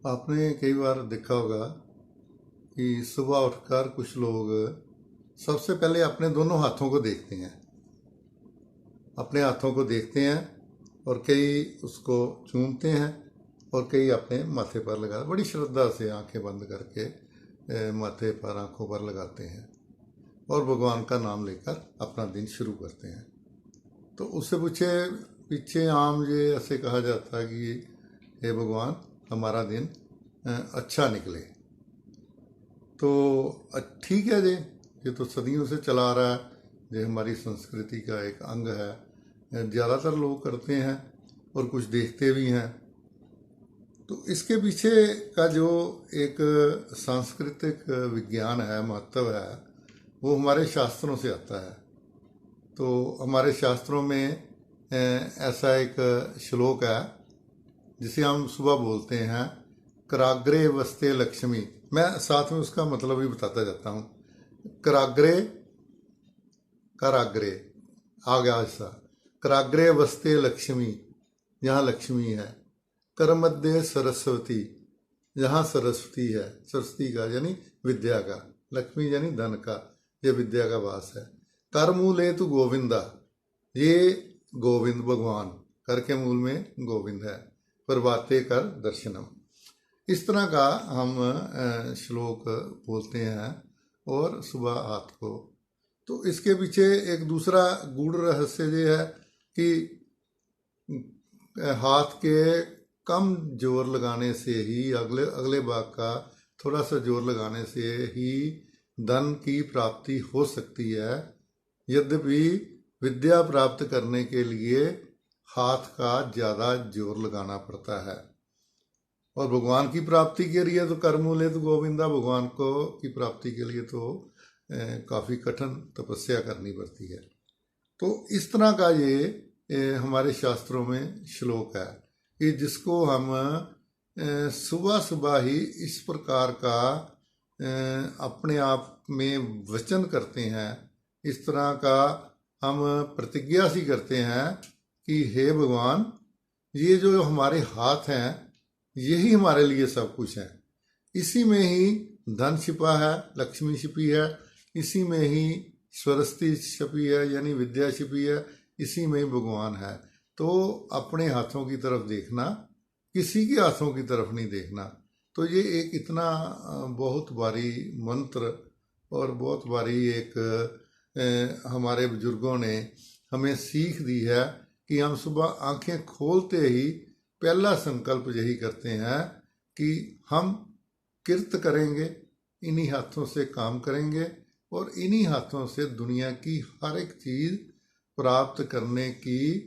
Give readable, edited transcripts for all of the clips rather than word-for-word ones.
आपने कई बार देखा होगा कि सुबह उठकर कुछ लोग सबसे पहले अपने दोनों हाथों को देखते हैं। अपने हाथों को देखते हैं और कई उसको चूमते हैं और कई अपने माथे पर लगा बड़ी श्रद्धा से आंखें बंद करके माथे पर आंखों पर लगाते हैं और भगवान का नाम लेकर अपना दिन शुरू करते हैं। तो उससे पीछे आम ये ऐसे कहा जाता है कि हे भगवान, हमारा दिन अच्छा निकले। तो ठीक है जी, ये तो सदियों से चला आ रहा है, ये हमारी संस्कृति का एक अंग है। ज़्यादातर लोग करते हैं और कुछ देखते भी हैं। तो इसके पीछे का जो एक सांस्कृतिक विज्ञान है, महत्व है, वो हमारे शास्त्रों से आता है। तो हमारे शास्त्रों में ऐसा एक श्लोक है जिसे हम सुबह बोलते हैं, कराग्रे वस्ते लक्ष्मी। मैं साथ में उसका मतलब भी बताता जाता हूँ। कराग्रे, कराग्रे आ गया ऐसा, कराग्रे वस्ते लक्ष्मी, यहाँ लक्ष्मी है। कर मध्य सरस्वती, जहाँ सरस्वती है, सरस्वती का यानी विद्या का, लक्ष्मी यानी धन का, ये विद्या का वास है। कर मूले तु गोविंदा, ये गोविंद भगवान, कर के मूल में गोविंद है। प्रभाते कर दर्शनम, इस तरह का हम श्लोक बोलते हैं और सुबह हाथ को। तो इसके पीछे एक दूसरा गूढ़ रहस्य ये है कि हाथ के कम जोर लगाने से ही, अगले भाग का थोड़ा सा जोर लगाने से ही धन की प्राप्ति हो सकती है। यद्यपि विद्या प्राप्त करने के लिए हाथ का ज़्यादा जोर लगाना पड़ता है। और भगवान की प्राप्ति के लिए तो कर मूले तो गोविंदा, भगवान को की प्राप्ति के लिए तो काफ़ी कठिन तपस्या करनी पड़ती है। तो इस तरह का ये हमारे शास्त्रों में श्लोक है कि जिसको हम सुबह सुबह ही इस प्रकार का अपने आप में वचन करते हैं, इस तरह का हम प्रतिज्ञा सी करते हैं कि हे भगवान, ये जो हमारे हाथ हैं यही हमारे लिए सब कुछ है। इसी में ही धन छिपा है, लक्ष्मी छिपी है, इसी में ही सरस्वती छिपी है यानी विद्या छिपी है, इसी में ही भगवान है। तो अपने हाथों की तरफ देखना, किसी के हाथों की तरफ नहीं देखना। तो ये एक इतना बहुत भारी मंत्र और बहुत भारी एक हमारे बुजुर्गों ने हमें सीख दी है कि हम सुबह आंखें खोलते ही पहला संकल्प यही करते हैं कि हम किरत करेंगे, इन्हीं हाथों से काम करेंगे और इन्हीं हाथों से दुनिया की हर एक चीज़ प्राप्त करने की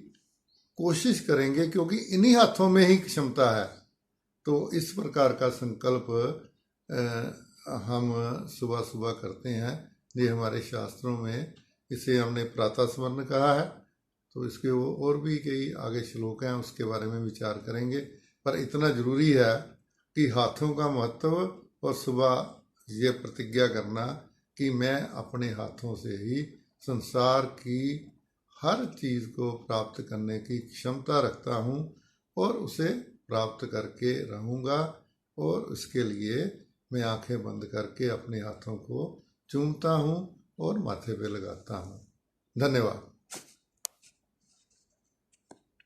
कोशिश करेंगे, क्योंकि इन्हीं हाथों में ही क्षमता है। तो इस प्रकार का संकल्प हम सुबह सुबह करते हैं। ये हमारे शास्त्रों में इसे हमने प्रातः स्मरण कहा है। तो इसके और भी कई आगे श्लोक हैं, उसके बारे में विचार करेंगे। पर इतना ज़रूरी है कि हाथों का महत्व और सुबह ये प्रतिज्ञा करना कि मैं अपने हाथों से ही संसार की हर चीज़ को प्राप्त करने की क्षमता रखता हूँ और उसे प्राप्त करके रहूँगा। और इसके लिए मैं आंखें बंद करके अपने हाथों को चूमता हूँ और माथे पे लगाता हूँ। धन्यवाद।